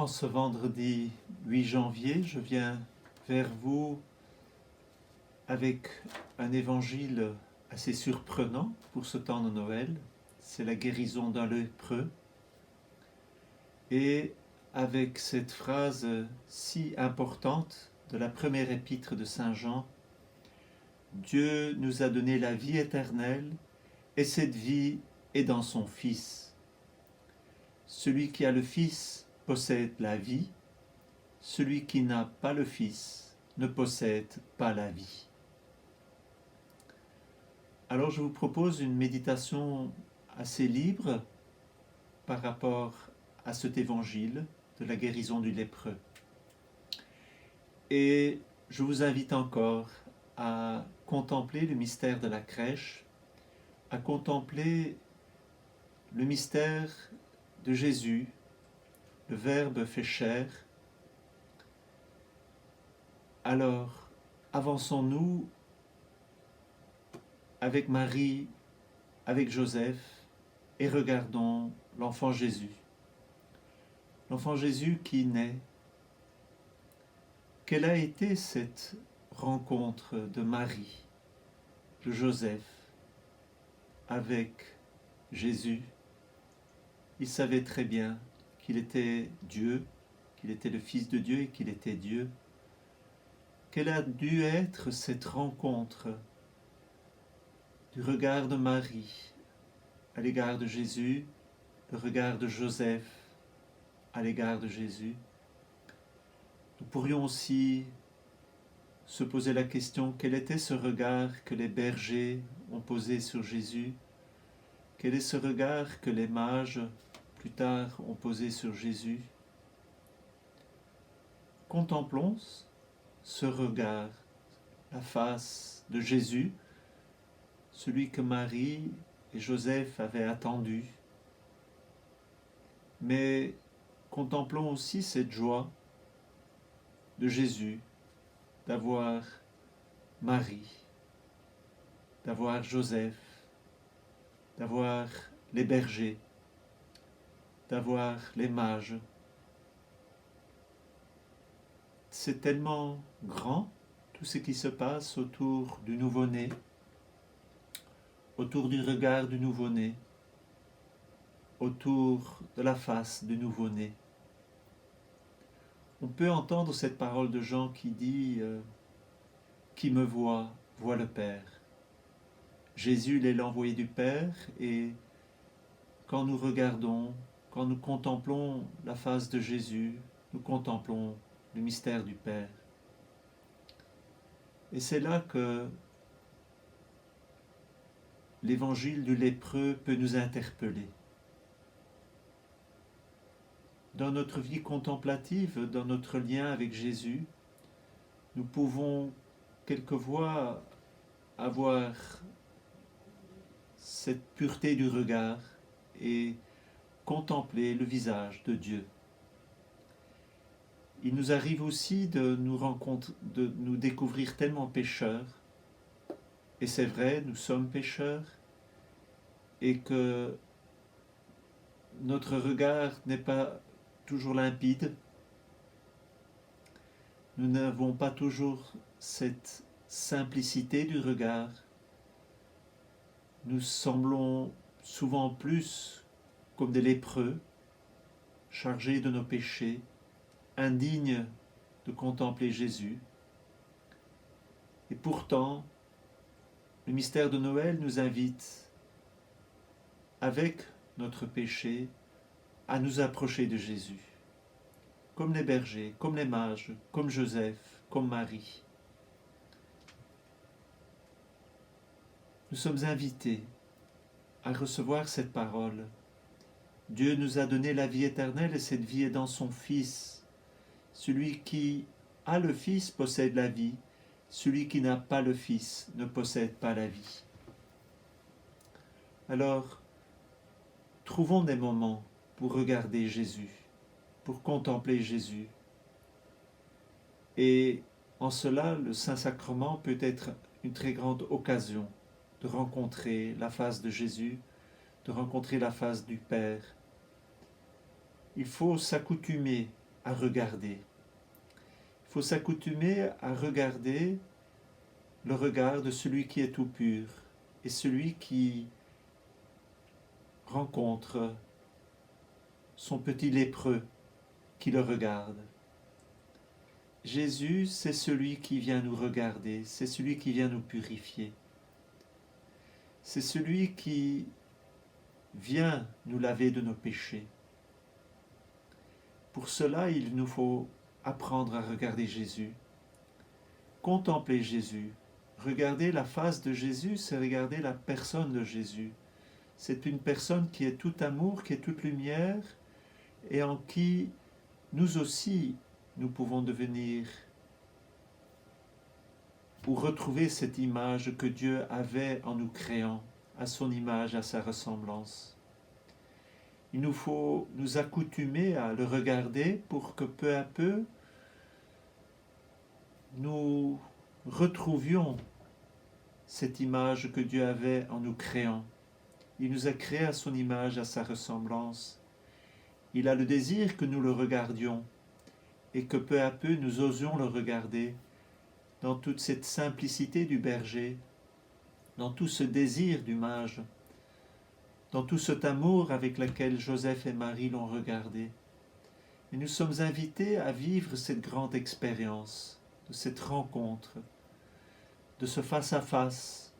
En ce vendredi 8 janvier, je viens vers vous avec un évangile assez surprenant pour ce temps de Noël. C'est la guérison d'un lépreux. Et avec cette phrase si importante de la première épître de Saint Jean, Dieu nous a donné la vie éternelle et cette vie est dans son Fils. Celui qui a le Fils possède la vie, celui qui n'a pas le Fils ne possède pas la vie. Alors je vous propose une méditation assez libre par rapport à cet évangile de la guérison du lépreux. Et je vous invite encore à contempler le mystère de la crèche, à contempler le mystère de Jésus, le Verbe fait chair. Alors, avançons-nous avec Marie, avec Joseph, et regardons l'enfant Jésus. L'enfant Jésus qui naît. Quelle a été cette rencontre de Marie, de Joseph, avec Jésus? Il savait très bien qu'il était Dieu, qu'il était le Fils de Dieu et qu'il était Dieu. Quelle a dû être cette rencontre du regard de Marie à l'égard de Jésus, le regard de Joseph à l'égard de Jésus? Nous pourrions aussi se poser la question, quel était ce regard que les bergers ont posé sur Jésus? Quel est ce regard que les mages, plus tard, ont posé sur Jésus? Contemplons ce regard, la face de Jésus, celui que Marie et Joseph avaient attendu. Mais contemplons aussi cette joie de Jésus d'avoir Marie, d'avoir Joseph, d'avoir les bergers, d'avoir les mages. C'est tellement grand tout ce qui se passe autour du nouveau-né, autour du regard du nouveau-né, autour de la face du nouveau-né. On peut entendre cette parole de Jean qui dit « Qui me voit, voit le Père ». Jésus, il est l'envoyé du Père, et quand nous regardons, quand nous contemplons la face de Jésus, nous contemplons le mystère du Père. Et c'est là que l'évangile du lépreux peut nous interpeller. Dans notre vie contemplative, dans notre lien avec Jésus, nous pouvons quelquefois avoir cette pureté du regard et contempler le visage de Dieu. Il nous arrive aussi de nous découvrir tellement pécheurs, et c'est vrai, nous sommes pécheurs, et que notre regard n'est pas toujours limpide. Nous n'avons pas toujours cette simplicité du regard. Nous semblons souvent plus comme des lépreux, chargés de nos péchés, indignes de contempler Jésus. Et pourtant, le mystère de Noël nous invite, avec notre péché, à nous approcher de Jésus, comme les bergers, comme les mages, comme Joseph, comme Marie. Nous sommes invités à recevoir cette parole. Dieu nous a donné la vie éternelle et cette vie est dans son Fils. Celui qui a le Fils possède la vie, celui qui n'a pas le Fils ne possède pas la vie. Alors, trouvons des moments pour regarder Jésus, pour contempler Jésus. Et en cela, le Saint-Sacrement peut être une très grande occasion de rencontrer la face de Jésus, de rencontrer la face du Père. Il faut s'accoutumer à regarder. Il faut s'accoutumer à regarder le regard de celui qui est tout pur et celui qui rencontre son petit lépreux qui le regarde. Jésus, c'est celui qui vient nous regarder, c'est celui qui vient nous purifier. C'est celui qui vient nous laver de nos péchés. Pour cela, il nous faut apprendre à regarder Jésus, contempler Jésus. Regarder la face de Jésus, c'est regarder la personne de Jésus. C'est une personne qui est tout amour, qui est toute lumière, et en qui nous aussi, nous pouvons devenir ou retrouver cette image que Dieu avait en nous créant, à son image, à sa ressemblance. Il nous faut nous accoutumer à le regarder pour que peu à peu, nous retrouvions cette image que Dieu avait en nous créant. Il nous a créés à son image, à sa ressemblance. Il a le désir que nous le regardions et que peu à peu nous osions le regarder dans toute cette simplicité du berger, dans tout ce désir du mage, dans tout cet amour avec lequel Joseph et Marie l'ont regardé. Et nous sommes invités à vivre cette grande expérience, de cette rencontre, de ce face-à-face,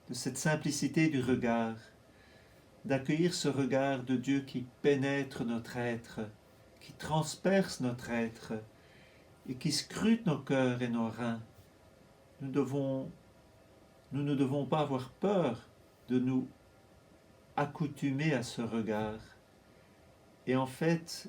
de cette simplicité du regard, d'accueillir ce regard de Dieu qui pénètre notre être, qui transperce notre être et qui scrute nos cœurs et nos reins. Nous ne devons pas avoir peur de nous accoutumer à ce regard. Et en fait,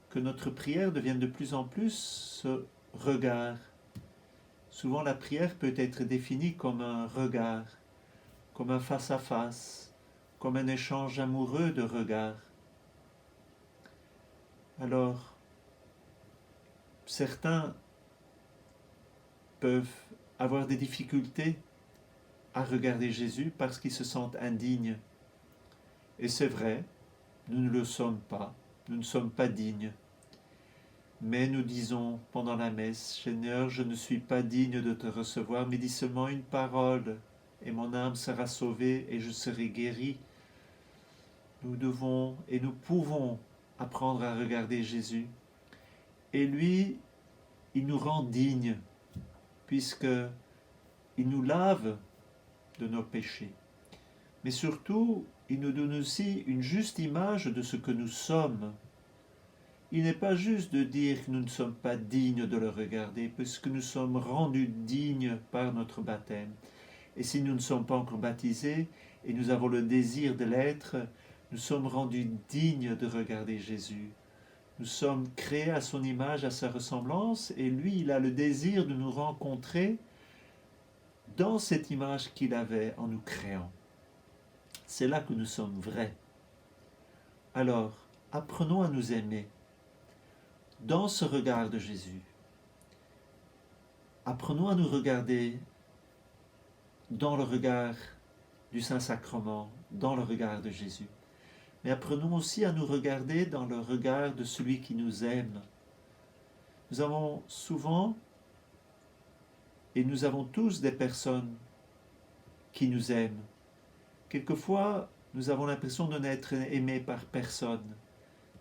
que notre prière devienne de plus en plus ce regard. Souvent, la prière peut être définie comme un regard, comme un face-à-face, comme un échange amoureux de regards. Alors, certains peuvent avoir des difficultés à regarder Jésus parce qu'ils se sentent indignes. Et c'est vrai, nous ne le sommes pas, nous ne sommes pas dignes. Mais nous disons pendant la messe, Seigneur, je ne suis pas digne de te recevoir, mais dis seulement une parole, et mon âme sera sauvée et je serai guéri. Nous devons et nous pouvons apprendre à regarder Jésus. Et lui, il nous rend dignes, puisque il nous lave de nos péchés. Mais surtout, il nous donne aussi une juste image de ce que nous sommes. Il n'est pas juste de dire que nous ne sommes pas dignes de le regarder, puisque nous sommes rendus dignes par notre baptême. Et si nous ne sommes pas encore baptisés, et nous avons le désir de l'être, nous sommes rendus dignes de regarder Jésus. Nous sommes créés à son image, à sa ressemblance, et lui, il a le désir de nous rencontrer dans cette image qu'il avait en nous créant. C'est là que nous sommes vrais. Alors, apprenons à nous aimer dans ce regard de Jésus. Apprenons à nous regarder dans le regard du Saint-Sacrement, dans le regard de Jésus. Mais apprenons aussi à nous regarder dans le regard de celui qui nous aime. Nous avons souvent, et nous avons tous des personnes qui nous aiment. Quelquefois, nous avons l'impression de n'être aimés par personne.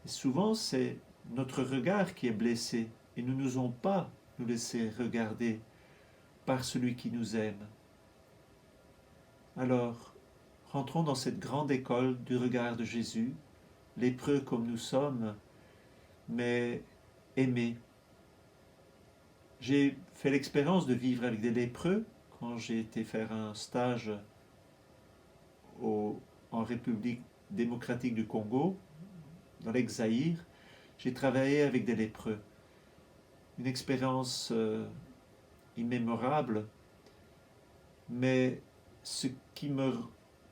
Et souvent, c'est notre regard qui est blessé et nous n'osons pas nous laisser regarder par celui qui nous aime. Alors, rentrons dans cette grande école du regard de Jésus, lépreux comme nous sommes, mais aimés. J'ai fait l'expérience de vivre avec des lépreux quand j'ai été faire un stage en République démocratique du Congo, dans l'ex-Zaïre. J'ai travaillé avec des lépreux. Une expérience immémorable, mais ce qui me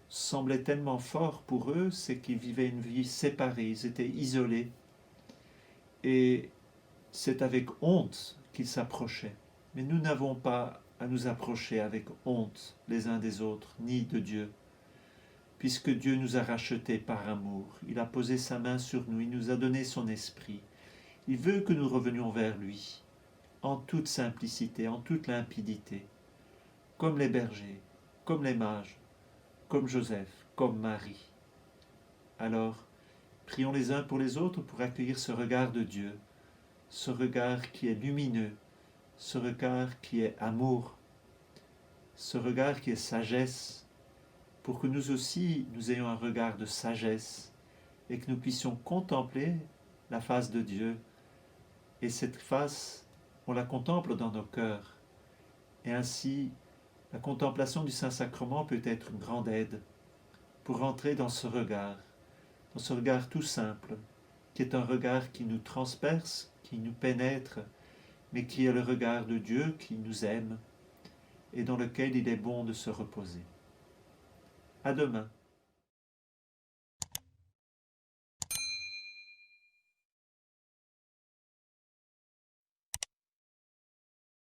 semblait tellement fort pour eux, c'est qu'ils vivaient une vie séparée, ils étaient isolés. Et c'est avec honte qu'ils s'approchaient. Mais nous n'avons pas à nous approcher avec honte les uns des autres, ni de Dieu. Puisque Dieu nous a rachetés par amour, il a posé sa main sur nous, il nous a donné son esprit. Il veut que nous revenions vers lui, en toute simplicité, en toute limpidité, comme les bergers, comme les mages, comme Joseph, comme Marie. Alors, prions les uns pour les autres pour accueillir ce regard de Dieu, ce regard qui est lumineux, ce regard qui est amour, ce regard qui est sagesse, pour que nous aussi, nous ayons un regard de sagesse et que nous puissions contempler la face de Dieu. Et cette face, on la contemple dans nos cœurs. Et ainsi, la contemplation du Saint-Sacrement peut être une grande aide pour entrer dans ce regard tout simple, qui est un regard qui nous transperce, qui nous pénètre, mais qui est le regard de Dieu qui nous aime et dans lequel il est bon de se reposer. À demain.